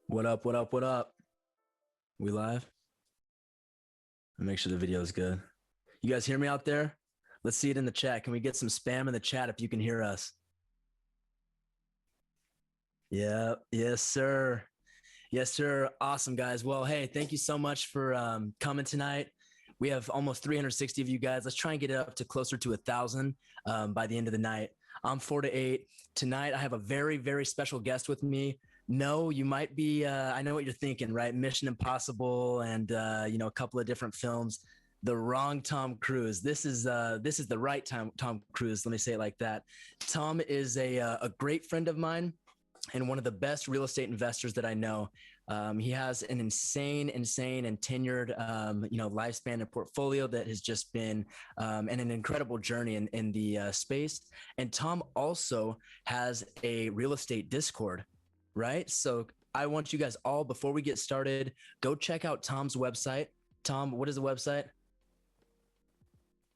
What up? What up? What up? We live? Make sure the video is good. You guys hear me out there? Let's see it in the chat. Can we get some spam in the chat if you can hear us? Yeah. Yes, sir. Yes, sir. Awesome, guys. Well, hey, thank you so much for coming tonight. We have almost 360 of you guys. Let's try and get it up to closer to 1,000 by the end of the night. I'm 4 to 8. Tonight, I have a very, very special guest with me. No, you might be, I know what you're thinking, right? Mission Impossible and, a couple of different films. The wrong Tom Cruise. This is the right Tom Cruise. Let me say it like that. Tom is a great friend of mine and one of the best real estate investors that I know. He has an insane and tenured, lifespan and portfolio that has just been and an incredible journey in the space. And Tom also has a real estate Discord, right? So I want you guys all, before we get started, go check out Tom's website. Tom, what is the website?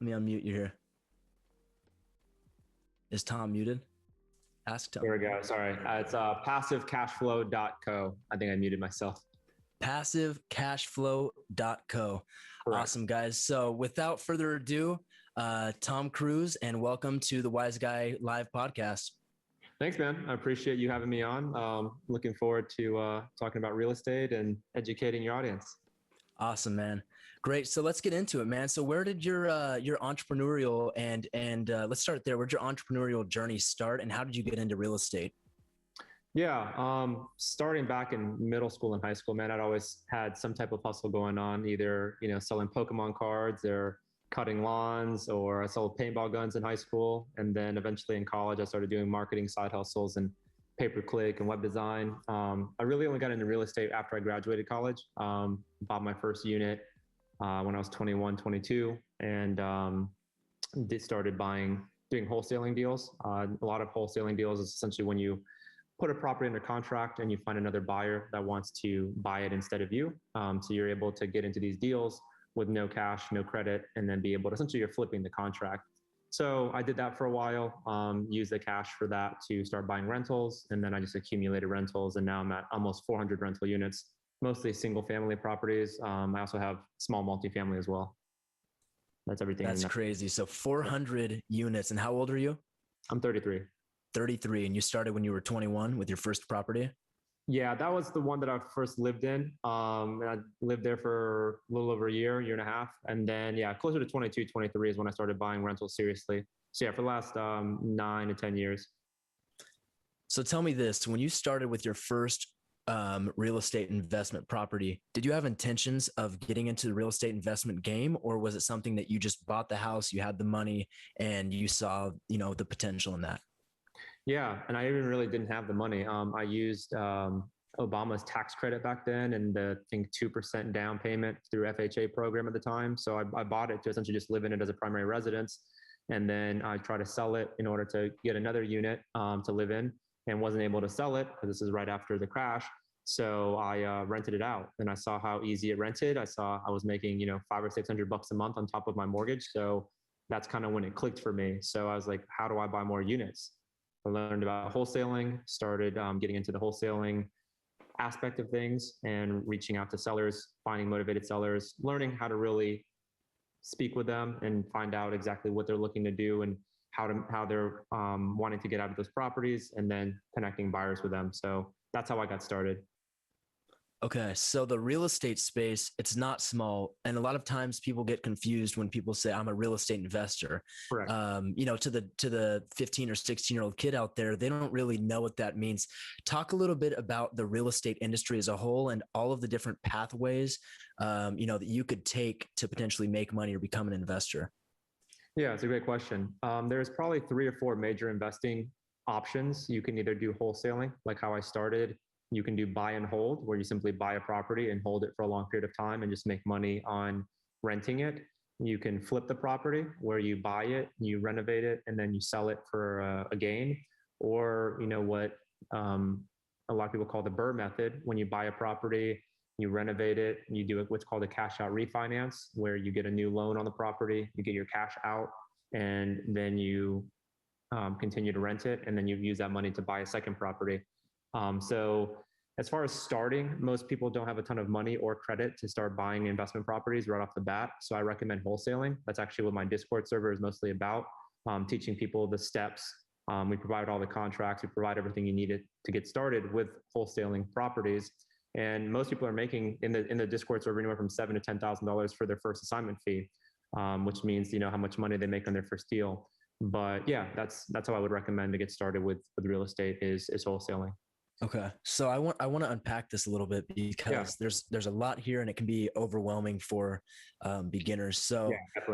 Let me unmute you here. Is Tom muted? Ask Tom. There we go. Sorry. It's passivecashflow.co. I think I muted myself. Passivecashflow.co. Correct. Awesome, guys. So without further ado, Tom Cruise, and welcome to the Wiseguy Live podcast. Thanks, man. I appreciate you having me on. Looking forward to talking about real estate and educating your audience. Awesome, man. Great. So let's get into it, man. So where did your entrepreneurial and let's start there. Where'd your entrepreneurial journey start, and how did you get into real estate? Yeah, starting back in middle school and high school, man, I'd always had some type of hustle going on, either selling Pokemon cards or cutting lawns, or I sold paintball guns in high school, and then eventually in college, I started doing marketing side hustles and pay-per-click and web design. I really only got into real estate after I graduated college. Bought my first unit when I was 21, 22, and started doing wholesaling deals. A lot of wholesaling deals is essentially when you put a property under contract and you find another buyer that wants to buy it instead of you. So you're able to get into these deals with no cash, no credit, and then be able to, essentially you're flipping the contract. So I did that for a while, used the cash for that to start buying rentals. And then I just accumulated rentals. And now I'm at almost 400 rental units, mostly single family properties. I also have small multifamily as well. That's everything. That's crazy. So 400 units. And how old are you? I'm 33. 33. And you started when you were 21 with your first property? Yeah, that was the one that I first lived in. And I lived there for a little over a year and a half. And then, yeah, closer to 22, 23 is when I started buying rentals seriously. So yeah, for the last 9 to 10 years. So tell me this, when you started with your first real estate investment property, did you have intentions of getting into the real estate investment game, or was it something that you just bought the house, you had the money, and you saw, the potential in that? Yeah, and I even really didn't have the money. I used Obama's tax credit back then, and the, I think 2% down payment through FHA program at the time. So I bought it to essentially just live in it as a primary residence. And then I tried to sell it in order to get another unit to live in, and wasn't able to sell it because this is right after the crash. So I rented it out, and I saw how easy it rented. I saw I was making, $500 or $600 a month on top of my mortgage. So that's kind of when it clicked for me. So I was like, how do I buy more units? I learned about wholesaling, started getting into the wholesaling aspect of things and reaching out to sellers, finding motivated sellers, learning how to really speak with them and find out exactly what they're looking to do and how they're wanting to get out of those properties, and then connecting buyers with them. So that's how I got started. Okay, so the real estate space, it's not small. And a lot of times people get confused when people say, I'm a real estate investor. Correct. To the 15 or 16-year-old kid out there, they don't really know what that means. Talk a little bit about the real estate industry as a whole and all of the different pathways, that you could take to potentially make money or become an investor. Yeah, it's a great question. There's probably 3 or 4 major investing options. You can either do wholesaling, like how I started. You can do buy and hold, where you simply buy a property and hold it for a long period of time and just make money on renting it. You can flip the property, where you buy it, you renovate it, and then you sell it for a gain. Or, what a lot of people call the BRRRR method, when you buy a property, you renovate it, and you do what's called a cash out refinance, where you get a new loan on the property, you get your cash out, and then you continue to rent it, and then you use that money to buy a second property. So As far as starting, most people don't have a ton of money or credit to start buying investment properties right off the bat. So I recommend wholesaling. That's actually what my Discord server is mostly about, teaching people the steps. We provide all the contracts. We provide everything you needed to get started with wholesaling properties. And most people are making in the Discord server anywhere from $7,000 to $10,000 for their first assignment fee, which means how much money they make on their first deal. But yeah, that's how I would recommend to get started with real estate is wholesaling. Okay. So I want to unpack this a little bit because there's a lot here and it can be overwhelming for beginners. So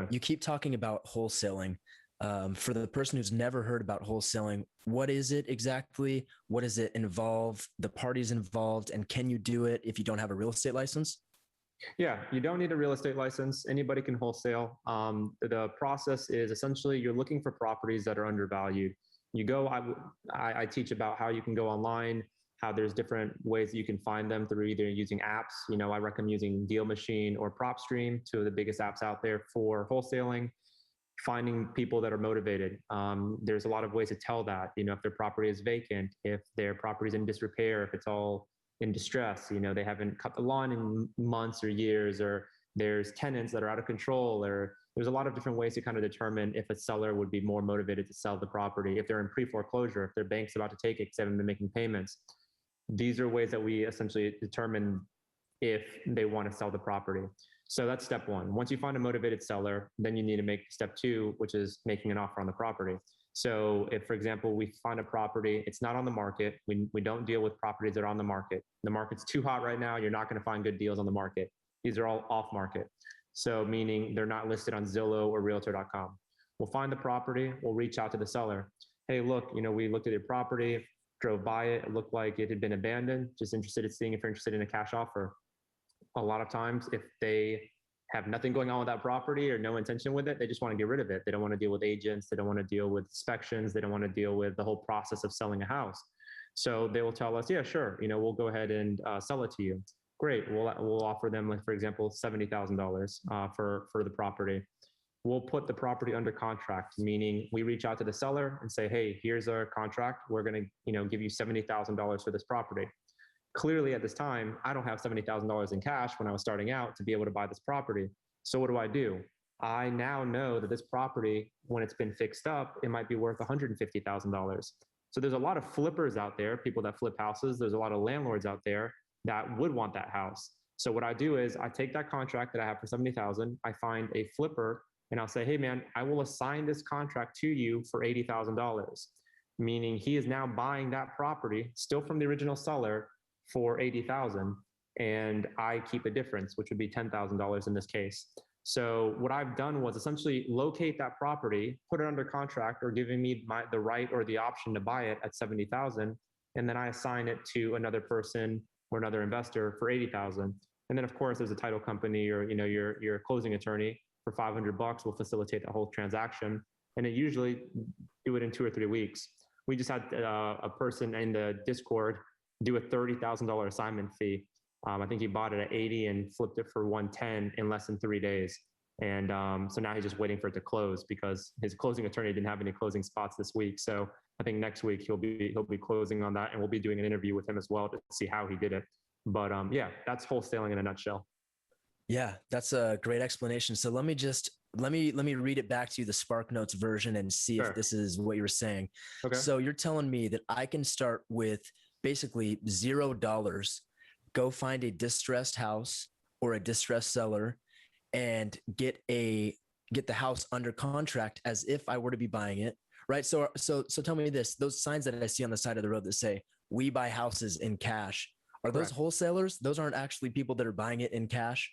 you keep talking about wholesaling. For the person who's never heard about wholesaling, what is it exactly? What does it involve? The parties involved, and can you do it if you don't have a real estate license? Yeah, you don't need a real estate license. Anybody can wholesale. The process is essentially you're looking for properties that are undervalued. You go, I teach about how you can go online, how there's different ways that you can find them through either using apps. I recommend using Deal Machine or PropStream, two of the biggest apps out there for wholesaling, finding people that are motivated. There's a lot of ways to tell that, if their property is vacant, if their property is in disrepair, if it's all in distress, they haven't cut the lawn in months or years, or there's tenants that are out of control, or there's a lot of different ways to kind of determine if a seller would be more motivated to sell the property, if they're in pre-foreclosure, if their bank's about to take it because they haven't been making payments. These are ways that we essentially determine if they want to sell the property. So that's step one. Once you find a motivated seller, then you need to make step two, which is making an offer on the property. So if, for example, we find a property, it's not on the market. We don't deal with properties that are on the market. The market's too hot right now. You're not going to find good deals on the market. These are all off market. So meaning they're not listed on Zillow or Realtor.com. We'll find the property. We'll reach out to the seller. Hey, look, we looked at your property, drove by it. It looked like it had been abandoned. Just interested in seeing if you're interested in a cash offer. A lot of times, if they have nothing going on with that property or no intention with it, they just want to get rid of it. They don't want to deal with agents. They don't want to deal with inspections. They don't want to deal with the whole process of selling a house. So they will tell us, yeah, sure. We'll go ahead and sell it to you. Great. We'll offer them, like, for example, $70,000 for the property. We'll put the property under contract, meaning we reach out to the seller and say, hey, here's our contract. We're going to, give you $70,000 for this property. Clearly at this time, I don't have $70,000 in cash when I was starting out to be able to buy this property. So what do? I now know that this property, when it's been fixed up, it might be worth $150,000. So there's a lot of flippers out there, people that flip houses. There's a lot of landlords out there that would want that house. So what I do is I take that contract that I have for $70,000, I find a flipper, and I'll say, hey man, I will assign this contract to you for $80,000. Meaning he is now buying that property still from the original seller for $80,000, and I keep a difference, which would be $10,000 in this case. So what I've done was essentially locate that property, put it under contract, or giving me the right or the option to buy it at $70,000, and then I assign it to another person or another investor for $80,000. And then of course there's a title company or your closing attorney for $500 will facilitate the whole transaction, and it usually do it in 2 or 3 weeks. We just had a person in the Discord do a $30,000 assignment fee. I think he bought it at 80 and flipped it for 110 in less than 3 days. And so now he's just waiting for it to close because his closing attorney didn't have any closing spots this week. So I think next week he'll be closing on that, and we'll be doing an interview with him as well to see how he did it. But yeah, that's wholesaling in a nutshell. Yeah, that's a great explanation. So let me read it back to you, the Spark Notes version, and see if this is what you were saying. Okay. So you're telling me that I can start with basically $0, go find a distressed house or a distressed seller, and get the house under contract as if I were to be buying it, right? So tell me this: those signs that I see on the side of the road that say "We buy houses in cash," are those wholesalers? Those aren't actually people that are buying it in cash?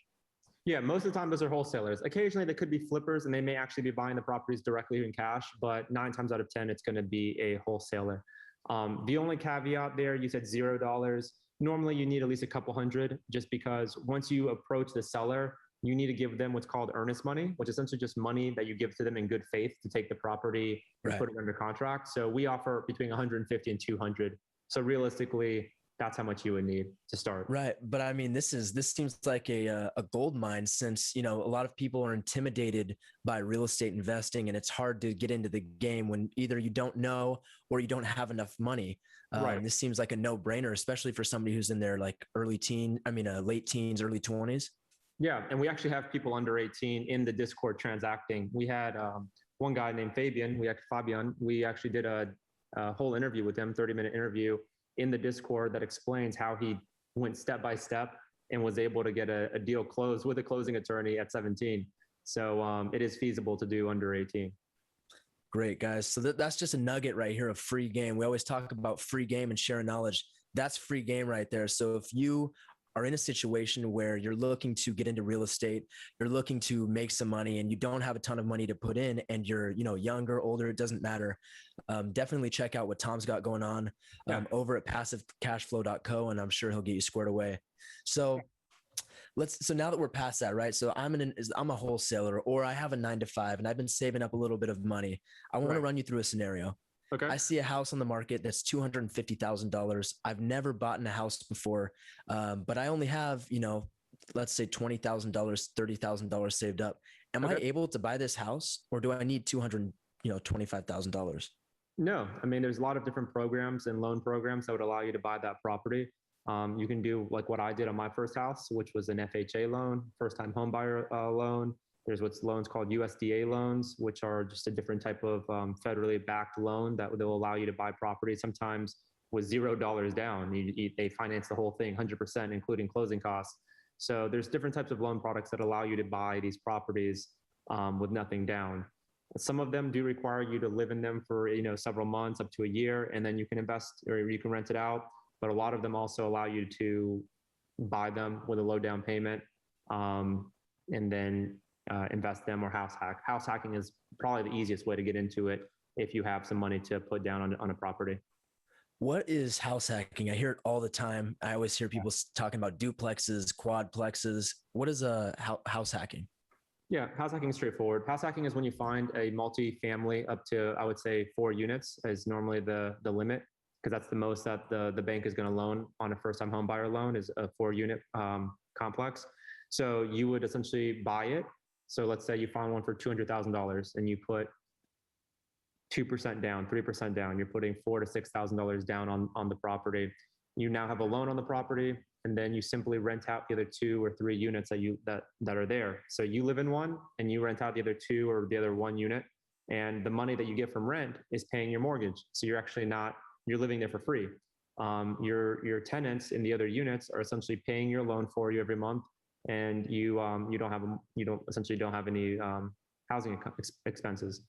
Yeah, most of the time those are wholesalers. Occasionally they could be flippers and they may actually be buying the properties directly in cash, but 9 times out of 10, it's going to be a wholesaler. The only caveat there, you said $0. Normally you need at least a couple hundred, just because once you approach the seller, you need to give them what's called earnest money, which is essentially just money that you give to them in good faith to take the property and put it under contract. So we offer between 150 and 200. So realistically, that's how much you would need to start. Right. But I mean, this seems like a gold mine, since, a lot of people are intimidated by real estate investing, and it's hard to get into the game when either you don't know or you don't have enough money. Right. This seems like a no brainer, especially for somebody who's in their like late teens, early 20s. Yeah. And we actually have people under 18 in the Discord transacting. We had one guy named Fabian. We actually did a whole interview with him, 30-minute interview in the Discord that explains how he went step by step and was able to get a deal closed with a closing attorney at 17. So it is feasible to do under 18. Great, guys. So that's just a nugget right here of free game. We always talk about free game and sharing knowledge. That's free game right there. So if you are in a situation where you're looking to get into real estate, you're looking to make some money, and you don't have a ton of money to put in, and you're, younger, older, it doesn't matter. Definitely check out what Tom's got going on over at passivecashflow.co, and I'm sure he'll get you squared away. So so now that we're past that, right? So I'm a wholesaler, or I have a 9 to 5, and I've been saving up a little bit of money. I want to run you through a scenario. Okay. I see a house on the market that's $250,000. I've never bought in a house before, but I only have, let's say $20,000, $30,000 saved up. Am I able to buy this house, or do I need $25,000? No, I mean, there's a lot of different programs and loan programs that would allow you to buy that property. You can do like what I did on my first house, which was an FHA loan, first time home buyer loan. There's what's loans called USDA loans, which are just a different type of federally backed loan that will allow you to buy property sometimes with $0 down. They finance the whole thing 100%, including closing costs. So there's different types of loan products that allow you to buy these properties with nothing down. Some of them do require you to live in them for several months, up to a year, and then you can invest or you can rent it out. But a lot of them also allow you to buy them with a low down payment, and then invest them or house hack. House hacking is probably the easiest way to get into it if you have some money to put down on a property. What is house hacking? I hear it all the time. I always hear people talking about duplexes, quadplexes. What is house hacking? Yeah, house hacking is straightforward. House hacking is when you find a multi-family up to, I would say, 4 units is normally the limit, because that's the most that the bank is going to loan on a first-time home buyer loan, is a 4-unit complex. So you would essentially buy it. So let's say you find one for $200,000 and you put 2% down, 3% down. You're putting $4,000 to $6,000 down on the property. You now have a loan on the property, and then you simply rent out the other 2 or 3 units that are there. So you live in one, and you rent out the other 2 or the other 1 unit, and the money that you get from rent is paying your mortgage. So you're actually you're living there for free. Your tenants in the other units are essentially paying your loan for you every month, and you don't essentially have any housing expenses.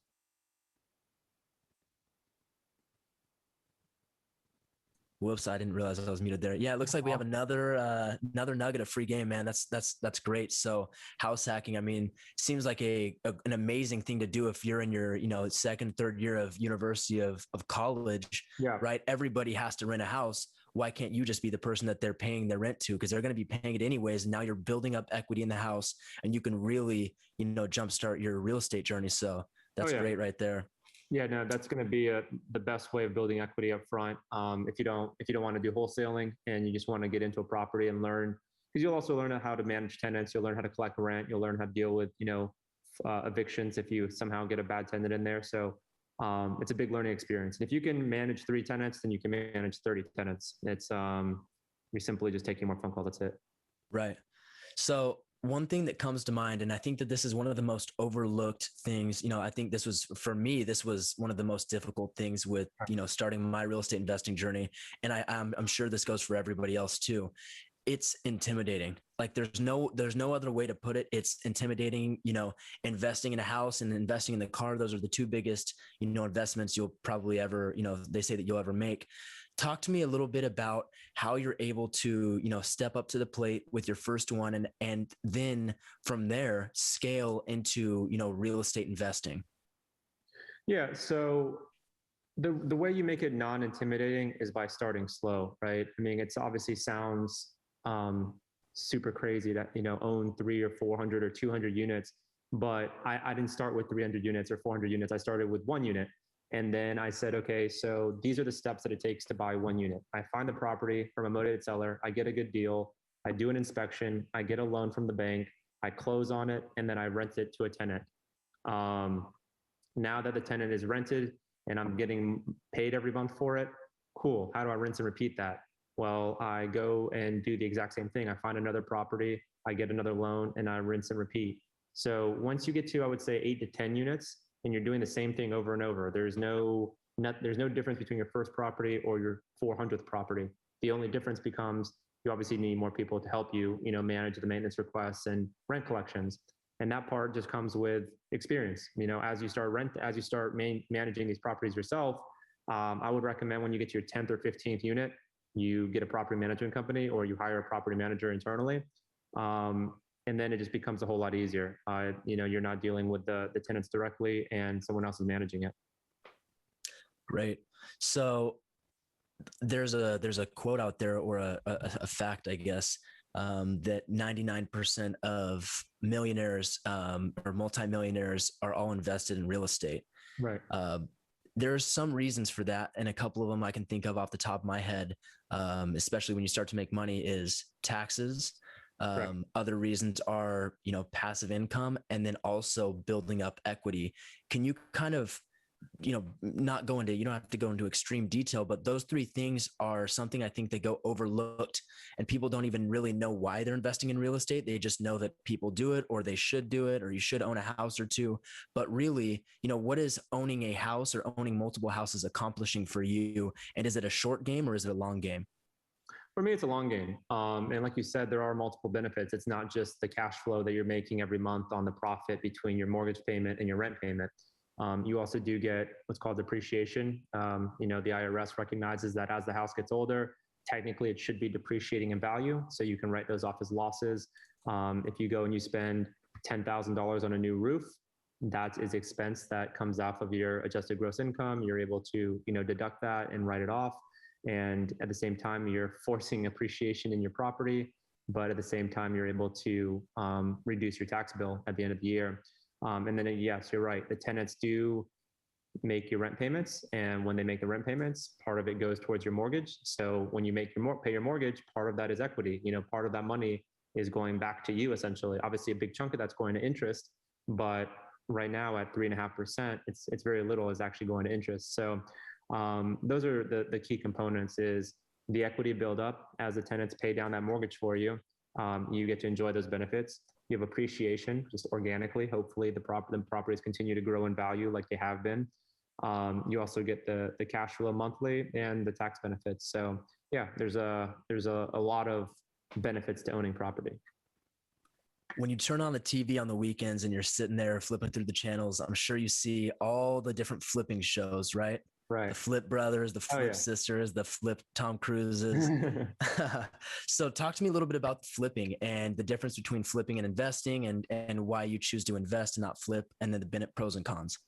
Whoops, I didn't realize I was muted there. Yeah, it looks like we have another nugget of free game, man. That's great. So house hacking, I mean, seems like an amazing thing to do if you're in your second, third year of university of college. Yeah. Right. Everybody has to rent a house. Why can't you just be the person that they're paying their rent to? Because they're going to be paying it anyways. And now you're building up equity in the house, and you can really jumpstart your real estate journey. So that's great right there. Yeah, no, that's going to be the best way of building equity up front. If you don't want to do wholesaling and you just want to get into a property and learn, because you'll also learn how to manage tenants, you'll learn how to collect rent, you'll learn how to deal with evictions if you somehow get a bad tenant in there. So it's a big learning experience. And if you can manage 3 tenants, then you can manage 30 tenants. It's you're simply just taking more phone calls. That's it. Right. So one thing that comes to mind, and I think that this is one of the most overlooked things, I think this was one of the most difficult things with, starting my real estate investing journey. And I'm sure this goes for everybody else too. It's intimidating. Like there's no other way to put it. It's intimidating, investing in a house and investing in the car. Those are the 2 biggest, investments you'll probably ever, they say that you'll ever make. Talk to me a little bit about how you're able to, step up to the plate with your first one, and then from there scale into, real estate investing. Yeah. So the way you make it non-intimidating is by starting slow, right? I mean, it's obviously sounds super crazy that, own 300 or 400 or 200 units, but I didn't start with 300 units or 400 units. I started with 1 unit. And then I said, okay, so these are the steps that it takes to buy one unit. I find the property from a motivated seller. I get a good deal. I do an inspection. I get a loan from the bank. I close on it, and then I rent it to a tenant. Um, Now that the tenant is rented and I'm getting paid every month for it, cool. How do I rinse and repeat that? Well, I go and do the exact same thing. I find another property, I get another loan, and I rinse and repeat. So once you get to, I would say, 8 to 10 units, and you're doing the same thing over and over, there's no difference between your first property or your 400th property. The only difference becomes you obviously need more people to help you, manage the maintenance requests and rent collections. And that part just comes with experience. As you start managing these properties yourself, I would recommend when you get to your 10th or 15th unit, you get a property management company or you hire a property manager internally. And then it just becomes a whole lot easier. You're not dealing with the tenants directly and someone else is managing it. Great. So there's a quote out there, or a fact, I guess, that 99% of millionaires or multimillionaires are all invested in real estate. Right. There's some reasons for that, and a couple of them I can think of off the top of my head, especially when you start to make money, is taxes. Right. Other reasons are, passive income, and then also building up equity. Can you kind of, not go into, you don't have to go into extreme detail, but those three things are something I think they go overlooked, and people don't even really know why they're investing in real estate. They just know that people do it, or they should do it, or you should own a house or two. But really, what is owning a house or owning multiple houses accomplishing for you? And is it a short game or is it a long game? For me, it's a long game. And like you said, there are multiple benefits. It's not just the cash flow that you're making every month on the profit between your mortgage payment and your rent payment. You also do get what's called depreciation. The IRS recognizes that as the house gets older, technically it should be depreciating in value. So you can write those off as losses. If you go and you spend $10,000 on a new roof, that is expense that comes off of your adjusted gross income. You're able to, deduct that and write it off. And at the same time, you're forcing appreciation in your property, but at the same time, you're able to reduce your tax bill at the end of the year. And then, yes, you're right. The tenants do make your rent payments, and when they make the rent payments, part of it goes towards your mortgage. So when you pay your mortgage, part of that is equity. Part of that money is going back to you essentially. Obviously, a big chunk of that's going to interest, but right now at 3.5%, it's very little is actually going to interest. So those are the key components: is the equity build up as the tenants pay down that mortgage for you. You get to enjoy those benefits. You have appreciation just organically. Hopefully the properties continue to grow in value like they have been. You also get the cash flow monthly and the tax benefits. So yeah, there's a lot of benefits to owning property. When you turn on the TV on the weekends and you're sitting there flipping through the channels, I'm sure you see all the different flipping shows, right? Right. The Flip Brothers, the Flip Sisters, the Flip Tom Cruises. So talk to me a little bit about flipping and the difference between flipping and investing, and why you choose to invest and not flip, and then the pros and cons.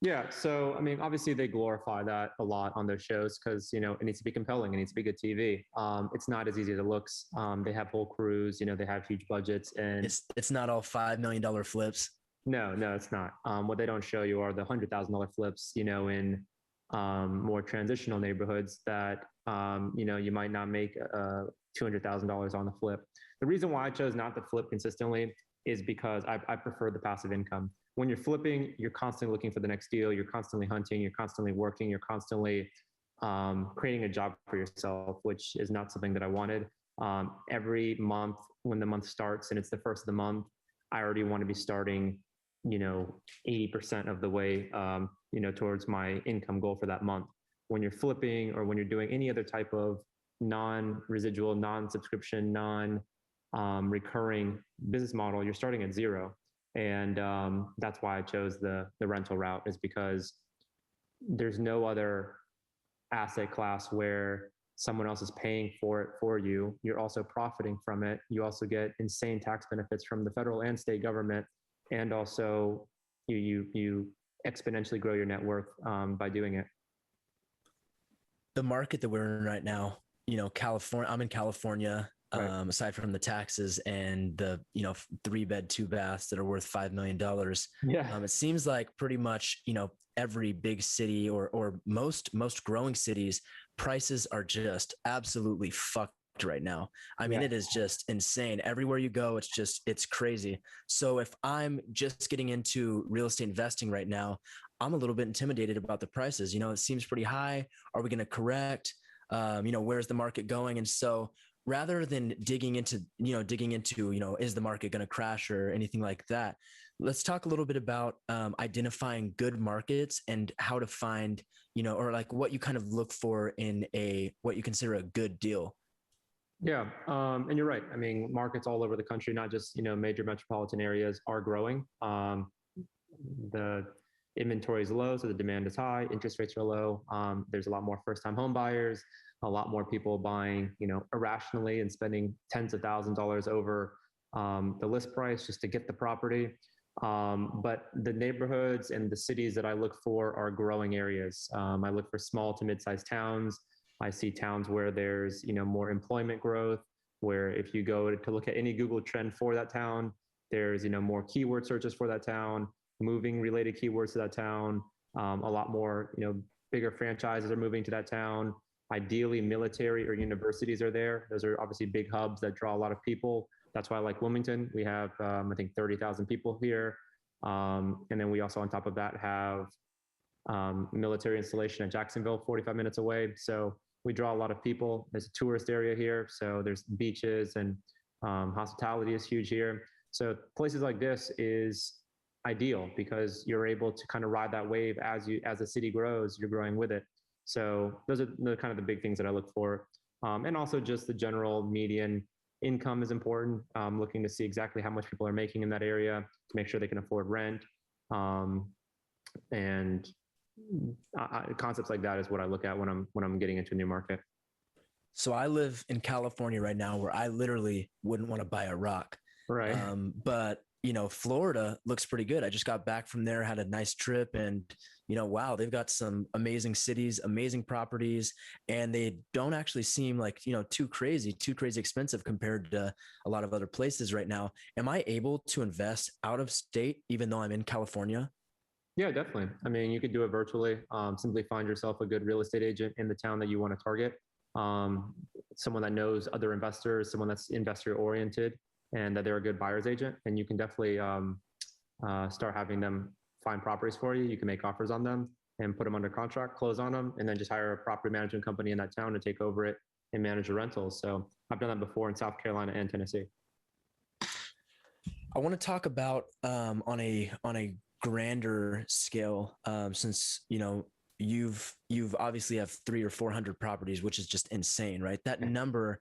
Yeah. So, I mean, obviously they glorify that a lot on their shows because, it needs to be compelling. It needs to be good TV. It's not as easy as it looks. They have whole crews, they have huge budgets, and it's not all $5 million flips. No, it's not. What they don't show you are the $100,000 flips, in more transitional neighborhoods that, you might not make $200,000 on the flip. The reason why I chose not to flip consistently is because I prefer the passive income. When you're flipping, you're constantly looking for the next deal. You're constantly hunting. You're constantly working. You're constantly creating a job for yourself, which is not something that I wanted. Every month when the month starts and it's the first of the month, I already want to be starting 80% of the way, towards my income goal for that month. When you're flipping or when you're doing any other type of non-residual, non-subscription, non-recurring business model, you're starting at zero. And that's why I chose the rental route, is because there's no other asset class where someone else is paying for it for you. You're also profiting from it. You also get insane tax benefits from the federal and state government. And also you exponentially grow your net worth by doing it. The market that we're in right now, California, I'm in California. Right. aside from the taxes and the, 3-bed, 2 baths that are worth $5 million. Yeah. It seems like pretty much, every big city or most growing cities, prices are just absolutely fucked right now. I mean, Yeah. it is just insane. Everywhere you go, it's crazy. So if I'm just getting into real estate investing right now, I'm a little bit intimidated about the prices. It seems pretty high. Are we going to correct? Where's the market going? And so rather than digging into, is the market going to crash or anything like that? Let's talk a little bit about identifying good markets and how to find, or like what you kind of look for in what you consider a good deal. Yeah, and you're right. I mean, markets all over the country, not just major metropolitan areas, are growing. The inventory is low, so the demand is high. Interest rates are low. There's a lot more first-time home buyers, a lot more people buying, irrationally and spending tens of thousands of dollars over the list price just to get the property. But the neighborhoods and the cities that I look for are growing areas. I look for small to mid-sized towns. I see towns where there's more employment growth, where if you go to look at any Google trend for that town, there's more keyword searches for that town, moving related keywords to that town. A lot more bigger franchises are moving to that town. Ideally, military or universities are there. Those are obviously big hubs that draw a lot of people. That's why I like Wilmington. We have I think 30,000 people here, and then we also on top of that have military installation at Jacksonville, 45 minutes away. So we draw a lot of people. There's a tourist area here, so there's beaches and hospitality is huge here. So places like this is ideal because you're able to kind of ride that wave as the city grows, you're growing with it. So those are the kind of the big things that I look for. And also just the general median income is important. Looking to see exactly how much people are making in that area to make sure they can afford rent. And concepts like that is what I look at when I'm getting into a new market. So I live in California right now, where I literally wouldn't want to buy a rock. Right. But Florida looks pretty good. I just got back from there, had a nice trip, and wow, they've got some amazing cities, amazing properties, and they don't actually seem like too crazy expensive compared to a lot of other places right now. Am I able to invest out of state even though I'm in California? Yeah, definitely. I mean, you could do it virtually. Simply find yourself a good real estate agent in the town that you want to target. Someone that knows other investors, someone that's investor oriented, and that they're a good buyer's agent. And you can definitely start having them find properties for you. You can make offers on them and put them under contract, close on them, and then just hire a property management company in that town to take over it and manage the rentals. So I've done that before in South Carolina and Tennessee. I want to talk about on a grander scale, since you've obviously have 300 or 400 properties, which is just insane, right? That number,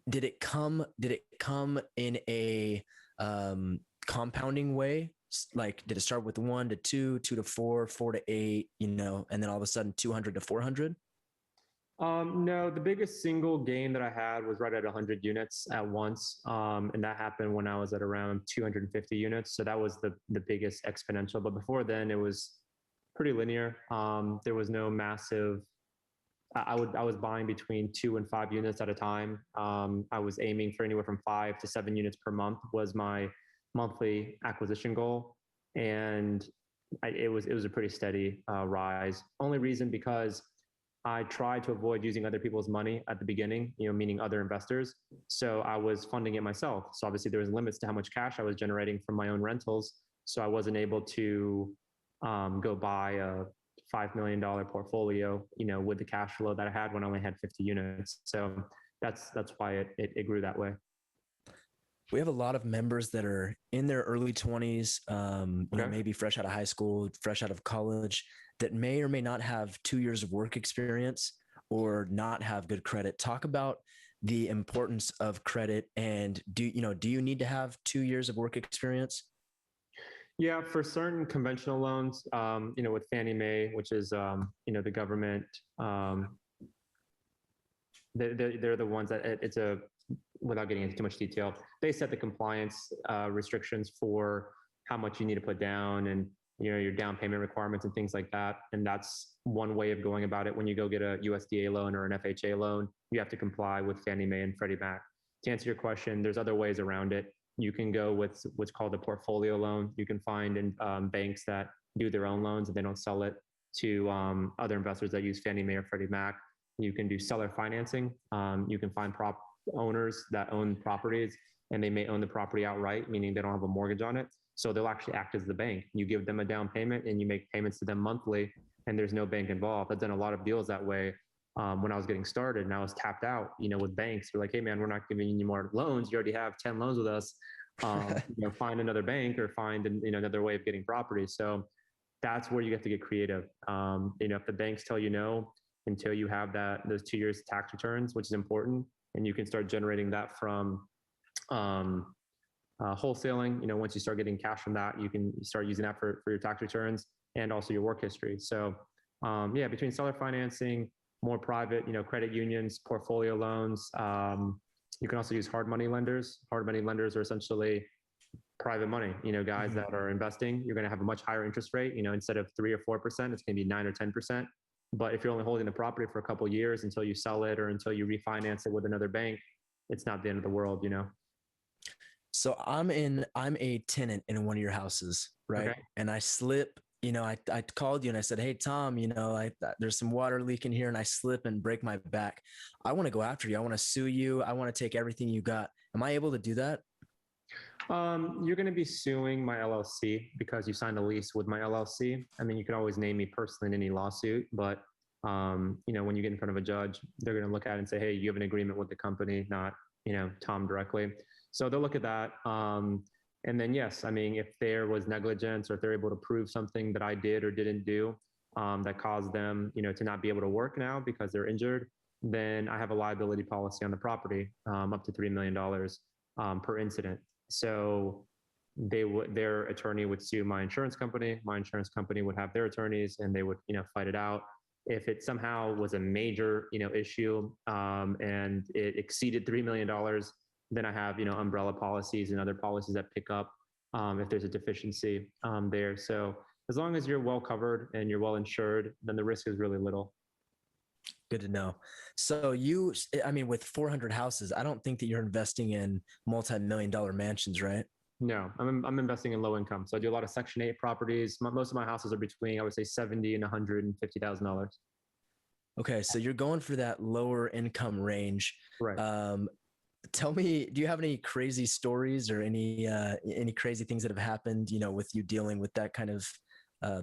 did it come in a compounding way? Like, did it start with 1 to 2, 2 to 4, 4 to 8, and then all of a sudden 200 to 400? No, the biggest single gain that I had was right at 100 units at once. And that happened when I was at around 250 units. So that was the biggest exponential. But before then, it was pretty linear. There was no massive. I was buying between 2 and 5 units at a time. I was aiming for anywhere from 5 to 7 units per month was my monthly acquisition goal, and it was a pretty steady rise. Only reason because I tried to avoid using other people's money at the beginning, meaning other investors. So I was funding it myself. So obviously there was limits to how much cash I was generating from my own rentals. So I wasn't able to go buy a $5 million portfolio, with the cash flow that I had when I only had 50 units. So that's why it grew that way. We have a lot of members that are in their early 20s, maybe fresh out of high school, fresh out of college, that may or may not have 2 years of work experience or not have good credit. Talk about the importance of credit, and do you need to have 2 years of work experience? Yeah, for certain conventional loans, with Fannie Mae, which is, the government, they're the ones that without getting into too much detail, they set the compliance restrictions for how much you need to put down and your down payment requirements and things like that. And that's one way of going about it. When you go get a USDA loan or an FHA loan, you have to comply with Fannie Mae and Freddie Mac to answer your question, there's other ways around it. You can go with what's called a portfolio loan. You can find in banks that do their own loans and they don't sell it to other investors that use Fannie Mae or Freddie Mac. You can do seller financing. You can find owners that own properties and they may own the property outright, meaning they don't have a mortgage on it. So they'll actually act as the bank. You give them a down payment and you make payments to them monthly and there's no bank involved. I've done a lot of deals that way when I was getting started and I was tapped out, with banks. They're like, hey man, we're not giving you any more loans. You already have 10 loans with us. Find another bank or find another way of getting property. So that's where you have to get creative. If the banks tell you no until you have those 2 years tax returns, which is important, and you can start generating that from wholesaling. Once you start getting cash from that, you can start using that for your tax returns and also your work history. So between seller financing, more private, credit unions, portfolio loans. You can also use hard money lenders. Hard money lenders are essentially private money, guys that are investing. You're going to have a much higher interest rate, instead of 3 or 4%, it's going to be 9 or 10%. But if you're only holding the property for a couple of years until you sell it or until you refinance it with another bank, it's not the end of the world, So I'm a tenant in one of your houses, right? Okay. And I slip, I called you and I said, hey, Tom, there's some water leaking here and I slip and break my back. I want to go after you. I want to sue you. I want to take everything you got. Am I able to do that? You're going to be suing my LLC because you signed a lease with my LLC. I mean, you can always name me personally in any lawsuit, but when you get in front of a judge, they're going to look at it and say, hey, you have an agreement with the company, not, Tom directly. So they'll look at that. And then, yes, I mean, if there was negligence or if they're able to prove something that I did or didn't do that caused them, to not be able to work now because they're injured, then I have a liability policy on the property up to $3 million per incident. So their attorney would sue my insurance company. My insurance company would have their attorneys and they would, fight it out. If it somehow was a major, issue and it exceeded $3 million, then I have, umbrella policies and other policies that pick up if there's a deficiency there. So as long as you're well covered and you're well insured, then the risk is really little. Good to know. So with 400 houses, I don't think that you're investing in multi-million-dollar mansions, right? No, I'm investing in low income. So I do a lot of Section 8 properties. Most of my houses are between, I would say, $70,000 and $150,000. Okay, so you're going for that lower income range. Right. Tell me, do you have any crazy stories or any crazy things that have happened, with you dealing with that kind of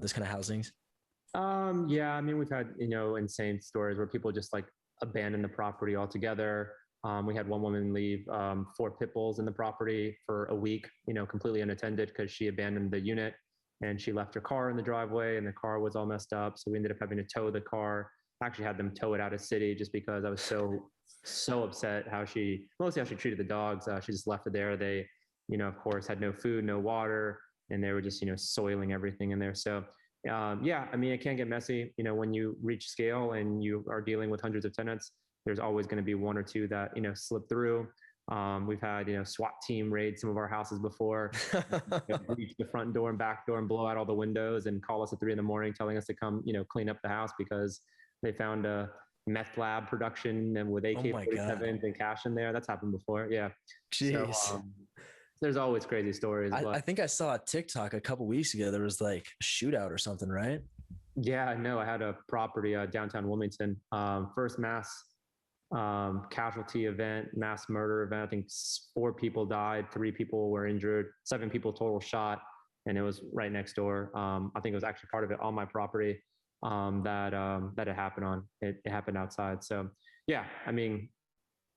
those kind of housings? Yeah, I mean, we've had, insane stories where people just like abandon the property altogether. We had one woman leave 4 pit bulls in the property for a week, completely unattended because she abandoned the unit and she left her car in the driveway and the car was all messed up. So we ended up having to tow the car. I actually had them tow it out of city just because I was so upset mostly how she treated the dogs. She just left it there. They, of course, had no food, no water, and they were just, soiling everything in there. So yeah, I mean, it can get messy, when you reach scale and you are dealing with hundreds of tenants, there's always going to be 1 or 2 that, slip through. We've had, SWAT team raid some of our houses before, reach the front door and back door and blow out all the windows and call us at 3 a.m. telling us to come, clean up the house because they found a meth lab production and with AK-47s and cash in there. That's happened before. Yeah. Jeez. So, there's always crazy stories. I think I saw a TikTok a couple weeks ago. There was like a shootout or something, right? Yeah, no, I had a property downtown Wilmington, first mass casualty event, mass murder event. I think 4 people died, 3 people were injured, 7 people total shot, and it was right next door. I think it was actually part of it on my property that it happened on. It happened outside. So yeah, I mean,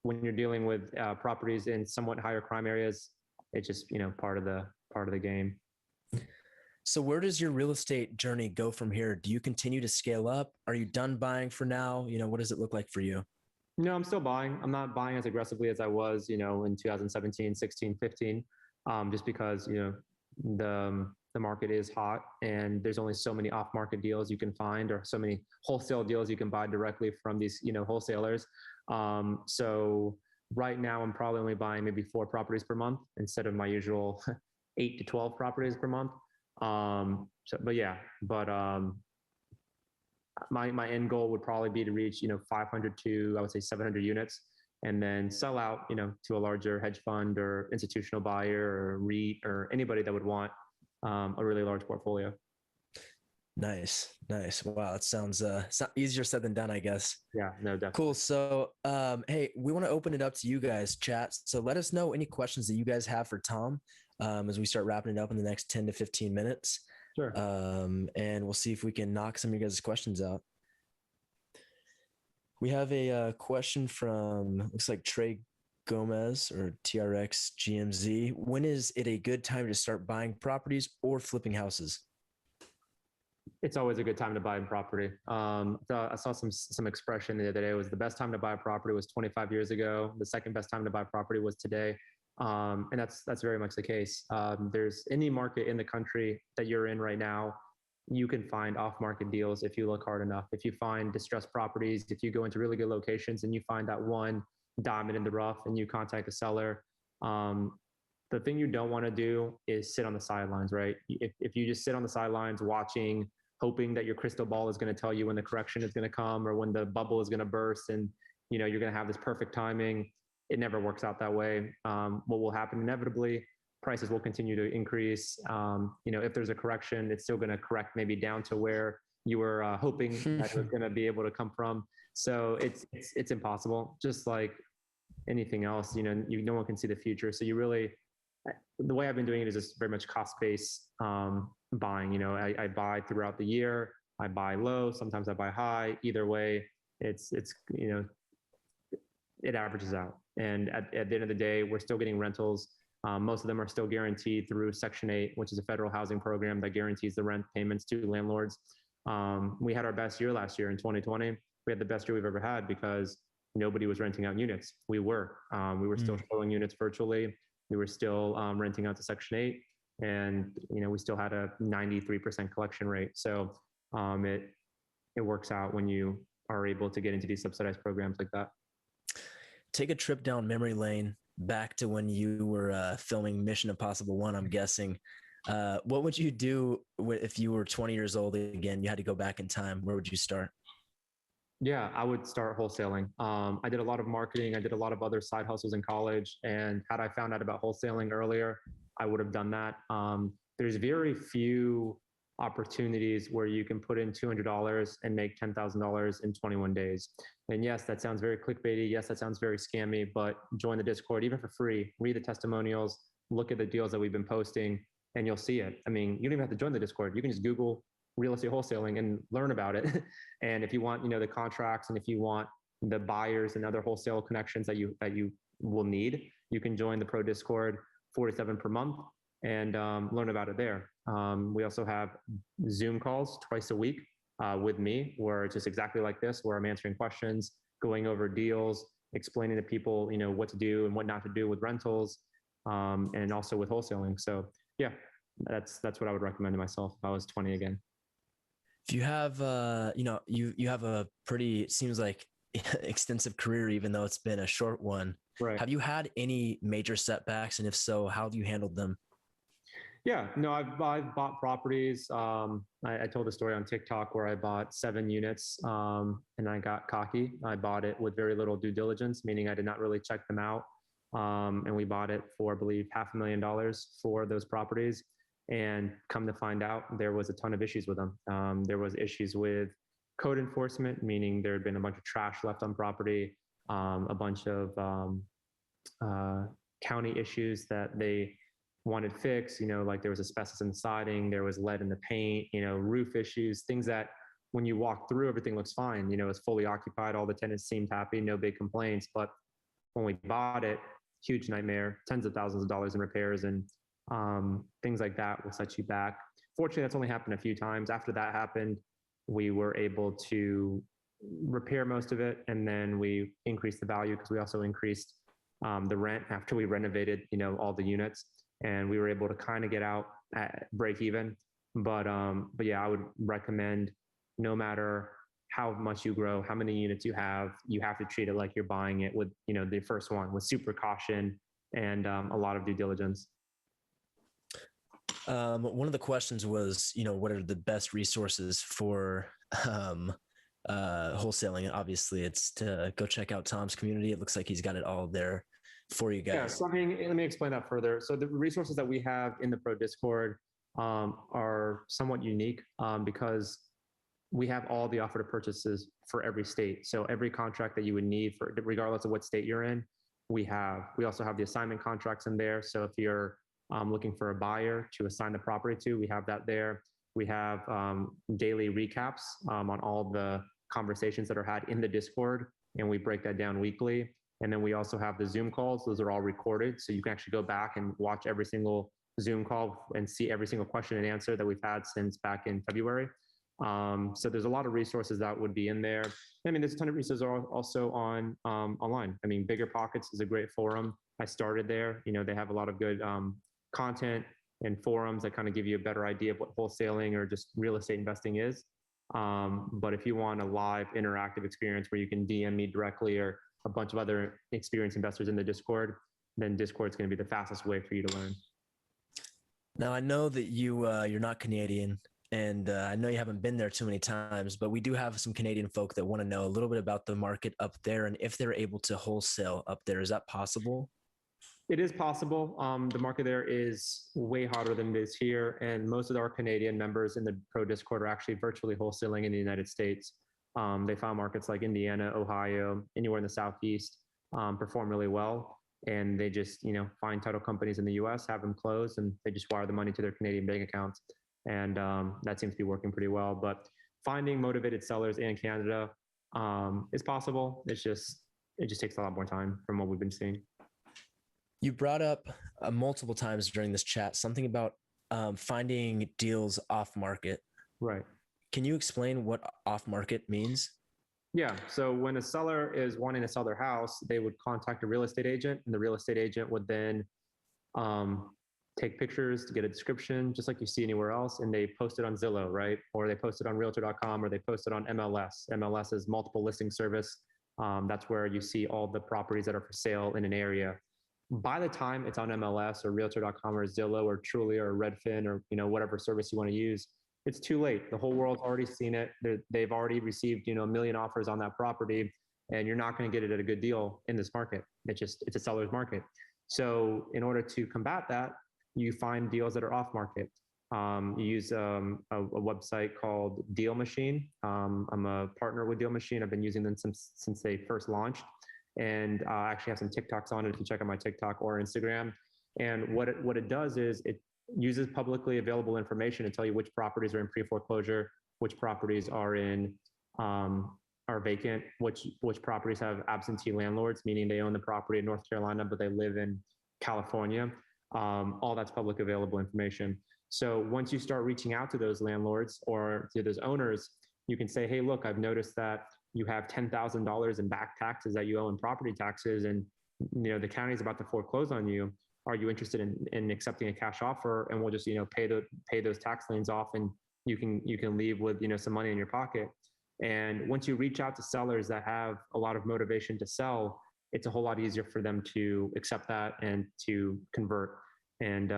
when you're dealing with properties in somewhat higher crime areas, it's just, part of the game. So where does your real estate journey go from here? Do you continue to scale up? Are you done buying for now? What does it look like for you? No, I'm still buying. I'm not buying as aggressively as I was, in 2017, 16, 15, just because, the market is hot and there's only so many off-market deals you can find or so many wholesale deals you can buy directly from these, wholesalers. So right now I'm probably only buying maybe 4 properties per month instead of my usual 8 to 12 properties per month. My end goal would probably be to reach, 500 to, I would say 700 units and then sell out, to a larger hedge fund or institutional buyer or REIT or anybody that would want a really large portfolio. Nice. Wow, that sounds easier said than done, I guess. Yeah, no, definitely. Cool. So, hey, we want to open it up to you guys, chat. So let us know any questions that you guys have for Tom as we start wrapping it up in the next 10 to 15 minutes. Sure. And we'll see if we can knock some of your guys' questions out. We have a question from, looks like Trey Gomez or TRX GMZ. When is it a good time to start buying properties or flipping houses? It's always a good time to buy a property. I saw some expression the other day. It was the best time to buy a property was 25 years ago. The second best time to buy a property was today. And that's very much the case. There's any market in the country that you're in right now, you can find off-market deals if you look hard enough. If you find distressed properties, if you go into really good locations and you find that one diamond in the rough and you contact the seller, the thing you don't want to do is sit on the sidelines, right? If you just sit on the sidelines watching, hoping that your crystal ball is going to tell you when the correction is going to come or when the bubble is going to burst and you're going to have this perfect timing, it never works out that way. What will happen inevitably, prices will continue to increase. If there's a correction, it's still going to correct maybe down to where you were hoping that it was going to be able to come from. So it's impossible. Just like anything else, no one can see the future. So the way I've been doing it is just very much cost-based buying. I buy throughout the year. I buy low. Sometimes I buy high. Either way, it averages out. And at the end of the day, we're still getting rentals. Most of them are still guaranteed through Section 8, which is a federal housing program that guarantees the rent payments to landlords. We had our best year last year in 2020. We had the best year we've ever had because nobody was renting out units. We were still showing units virtually. We were still renting out to Section 8, and we still had a 93% collection rate. So it works out when you are able to get into these subsidized programs like that. Take a trip down memory lane back to when you were filming Mission Impossible 1, I'm guessing. What would you do if you were 20 years old again? You had to go back in time. Where would you start? Yeah, I would start wholesaling. I did a lot of marketing. I did a lot of other side hustles in college. And had I found out about wholesaling earlier, I would have done that. There's very few opportunities where you can put in $200 and make $10,000 in 21 days. And yes, that sounds very clickbaity. Yes, that sounds very scammy, but join the Discord, even for free, read the testimonials, look at the deals that we've been posting, and you'll see it. I mean, you don't even have to join the Discord. You can just Google real estate wholesaling and learn about it. And if you want, the contracts, and if you want the buyers and other wholesale connections that you will need, you can join the Pro Discord, $47 per month, and learn about it there. We also have Zoom calls twice a week with me, where it's just exactly like this, where I'm answering questions, going over deals, explaining to people, what to do and what not to do with rentals, and also with wholesaling. So yeah, that's what I would recommend to myself if I was 20 again. If you have, you have a pretty, it seems like extensive career, even though it's been a short one. Right. Have you had any major setbacks? And if so, how have you handled them? Yeah, no, I've bought properties. I told a story on TikTok where I bought 7 units and I got cocky. I bought it with very little due diligence, meaning I did not really check them out. And we bought it for, I believe, $500,000 for those properties. And come to find out, there was a ton of issues with them. There was issues with code enforcement, meaning there had been a bunch of trash left on property, a bunch of county issues that they wanted fixed, like there was asbestos in the siding, there was lead in the paint, roof issues, things that when you walk through, everything looks fine. It's fully occupied. All the tenants seemed happy, no big complaints. But when we bought it, huge nightmare, tens of thousands of dollars in repairs and things like that will set you back. Fortunately, that's only happened a few times. After that happened, we were able to repair most of it. And then we increased the value because we also increased the rent after we renovated, all the units. And we were able to kind of get out at break even. But yeah, I would recommend, no matter how much you grow, how many units you have to treat it like you're buying it with, the first one, with super caution and a lot of due diligence. One of the questions was, what are the best resources for wholesaling. Obviously, it's to go check out Tom's community. It looks like he's got it all there for you Yeah, guys. so let me explain that further. So the resources that we have in the Pro Discord are somewhat unique because we have all the offer to purchases for every state. So every contract that you would need for, regardless of what state you're in, we have. We also have the assignment contracts in there. So if you're looking for a buyer to assign the property to, we have that there. We have daily recaps on all the conversations that are had in the Discord, and we break that down weekly. And then we also have the Zoom calls. Those are all recorded. So you can actually go back and watch every single Zoom call and see every single question and answer that we've had since back in February. So there's a lot of resources that would be in there. I mean, there's a ton of resources also on online. I mean, Bigger Pockets is a great forum. I started there. You know, they have a lot of good content and forums that kind of give you a better idea of what wholesaling or just real estate investing is. But if you want a live interactive experience where you can DM me directly or a bunch of other experienced investors in the Discord, then Discord is going to be the fastest way for you to learn. Now, I know that you're not Canadian, and I know you haven't been there too many times, but we do have some Canadian folk that want to know a little bit about the market up there and if they're able to wholesale up there. Is that possible? It is possible. The market there is way hotter than it is here, and most of our Canadian members in the Pro Discord are actually virtually wholesaling in the United States. They found markets like Indiana, Ohio, anywhere in the Southeast perform really well, and they just find title companies in the U.S., have them close, and they just wire the money to their Canadian bank accounts, and that seems to be working pretty well. But finding motivated sellers in Canada is possible. It just takes a lot more time from what we've been seeing. You brought up multiple times during this chat something about finding deals off market. Right. Can you explain what off market means? Yeah. So when a seller is wanting to sell their house, they would contact a real estate agent, and the real estate agent would then take pictures to get a description, just like you see anywhere else, and they post it on Zillow, right? Or they post it on Realtor.com, or they post it on MLS. MLS is multiple listing service. That's where you see all the properties that are for sale in an area. By the time it's on MLS or Realtor.com or Zillow or Trulia or Redfin or whatever service you want to use, it's too late. The whole world's already seen it. They've already received a million offers on that property, and you're not going to get it at a good deal in this market. It's a seller's market. So in order to combat that, you find deals that are off market. You use a website called Deal Machine. I'm a partner with Deal Machine. I've been using them since they first launched. And I actually have some TikToks on it if you check out my TikTok or Instagram. And what it does is it uses publicly available information to tell you which properties are in pre-foreclosure, which properties are vacant, which properties have absentee landlords, meaning they own the property in North Carolina, but they live in California. All that's public available information. So once you start reaching out to those landlords or to those owners, you can say, hey, look, I've noticed that you have $10,000 in back taxes that you owe in property taxes, and the county's about to foreclose on you. Are you interested in accepting a cash offer? And we'll just pay those tax liens off, and you can leave with some money in your pocket. And once you reach out to sellers that have a lot of motivation to sell, it's a whole lot easier for them to accept that and to convert and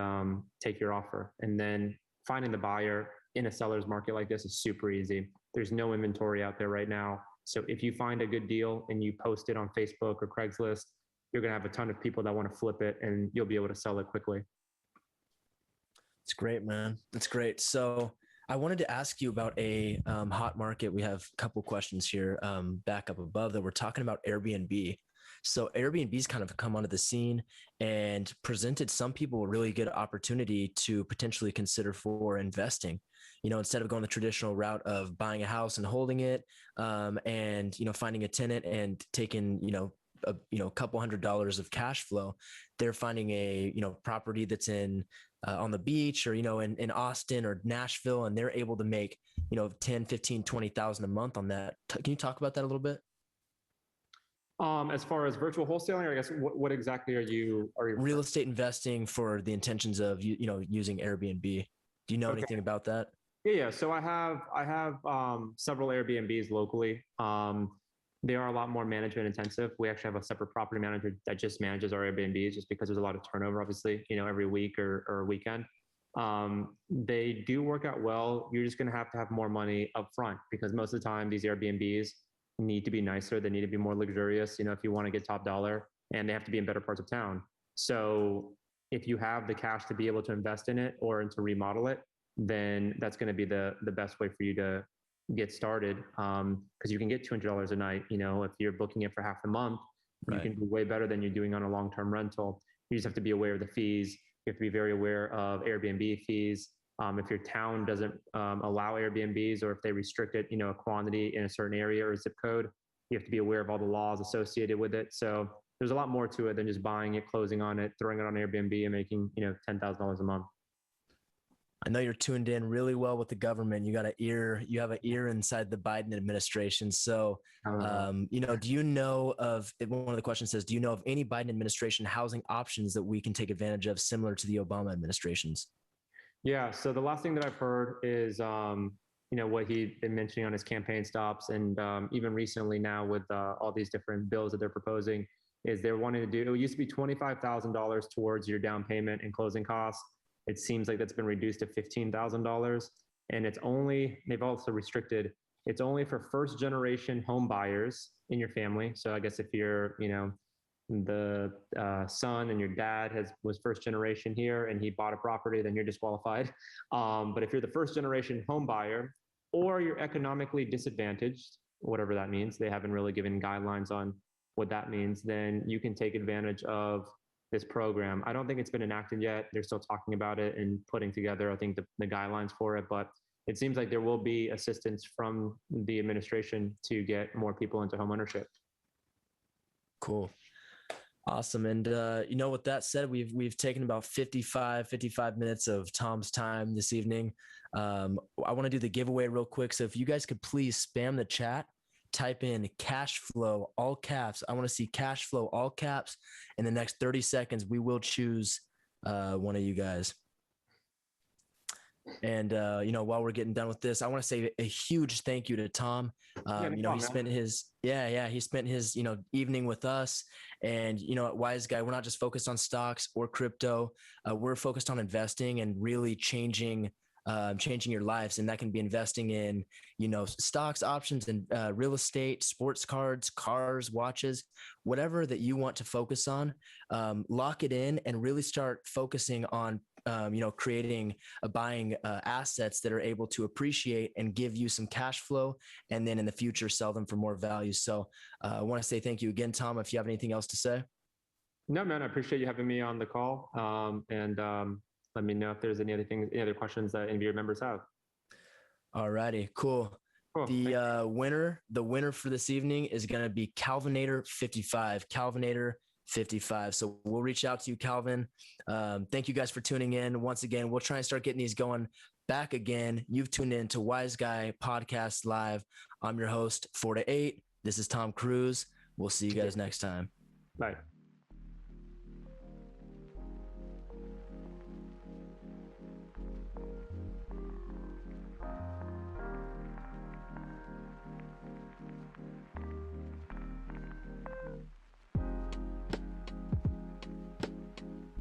take your offer. And then finding the buyer in a seller's market like this is super easy. There's no inventory out there right now. So if you find a good deal and you post it on Facebook or Craigslist, you're going to have a ton of people that want to flip it, and you'll be able to sell it quickly. It's great, man. That's great. So I wanted to ask you about a hot market. We have a couple questions here back up above that we're talking about Airbnb. So Airbnb's kind of come onto the scene and presented some people a really good opportunity to potentially consider for investing. Instead of going the traditional route of buying a house and holding it, and finding a tenant and taking a couple $100s of cash flow, they're finding a property that's in on the beach or in Austin or Nashville, and they're able to make 10, 15, 20,000 a month on that. Can you talk about that a little bit? As far as virtual wholesaling, or I guess what exactly are you real estate investing for the intentions of using Airbnb? Do you know anything about that? Yeah. So I have several Airbnbs locally. They are a lot more management intensive. We actually have a separate property manager that just manages our Airbnbs, just because there's a lot of turnover, obviously, every week or weekend. They do work out well. You're just going to have more money up front because most of the time these Airbnbs need to be nicer. They need to be more luxurious, if you want to get top dollar, and they have to be in better parts of town. So if you have the cash to be able to invest in it or to remodel it, then that's going to be the best way for you to get started. Because you can get $200 a night. If you're booking it for half the month, right, you can do way better than you're doing on a long-term rental. You just have to be aware of the fees. You have to be very aware of Airbnb fees. If your town doesn't allow Airbnbs, or if they restrict it, a quantity in a certain area or zip code, you have to be aware of all the laws associated with it. So there's a lot more to it than just buying it, closing on it, throwing it on Airbnb and making, $10,000 a month. I know you're tuned in really well with the government. You have an ear inside the Biden administration. So, do you know of, one of the questions says, do you know of any Biden administration housing options that we can take advantage of similar to the Obama administrations? Yeah. So the last thing that I've heard is, what he'd been mentioning on his campaign stops, and even recently now with all these different bills that they're proposing, is they're wanting to do, it used to be $25,000 towards your down payment and closing costs. It seems like that's been reduced to $15,000. And they've also restricted, it's only for first generation home buyers in your family. So I guess if you're, the son and your dad was first generation here and he bought a property, then you're disqualified. But if you're the first generation home buyer, or you're economically disadvantaged, whatever that means, they haven't really given guidelines on what that means, then you can take advantage of this program. I don't think it's been enacted yet. They're still talking about it and putting together, I think, the guidelines for it. But it seems like there will be assistance from the administration to get more people into homeownership. Cool. Awesome. And, with that said, we've taken about 55 minutes of Tom's time this evening. I want to do the giveaway real quick. So if you guys could please spam the chat, type in cash flow, all caps. I want to see cash flow, all caps. In the next 30 seconds, we will choose one of you guys. And, while we're getting done with this, I want to say a huge thank you to Tom. He spent his evening with us, and, at Wiseguy, we're not just focused on stocks or crypto. We're focused on investing and really changing your lives. And that can be investing in, stocks, options, and real estate, sports cards, cars, watches, whatever that you want to focus on. Lock it in and really start focusing on creating, buying assets that are able to appreciate and give you some cash flow, and then in the future sell them for more value. So I want to say thank you again, Tom, if you have anything else to say. No, man, I appreciate you having me on the call. Let me know if there's any other questions that any of your members have. All righty, cool. The winner for this evening is going to be Calvinator 55. So we'll reach out to you, Calvin. Thank you guys for tuning in. Once again, we'll try and start getting these going back again. You've tuned in to Wiseguy Podcast Live. I'm your host, 4 to 8. This is Tom Cruz. We'll see you guys next time. Bye.